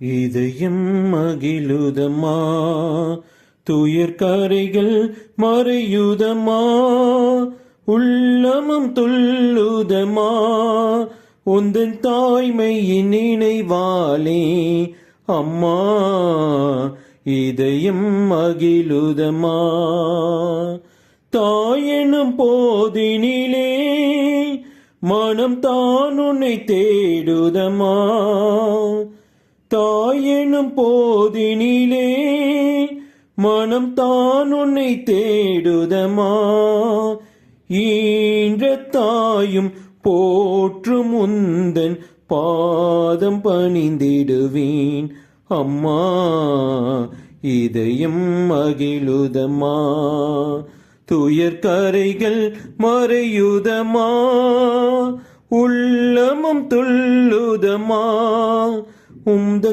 இதயம் மகிழுதம்மா, துயர் கரைகள் மறையுதம்மா, உள்ளமும் துள்ளுதம்மா, உந்தன் தாய்மையின் நினைவாலே அம்மா, இதயம் மகிழுதம்மா. தாயெனும் போதினிலே மனம் தான் உன்னை தேடுதம்மா, தாயெனும் போதினிலே மனம் தான் உன்னை தேடுதம்மா. ஈன்ற தாயும் போற்றும் உந்தன் பாதம் பணிந்திடுவேன் அம்மா, இதயம் மகிழுதம்மா, துயர் கரைகள் மறையுதம்மா, உள்ளமும் துள்ளுதம்மா, உந்தன்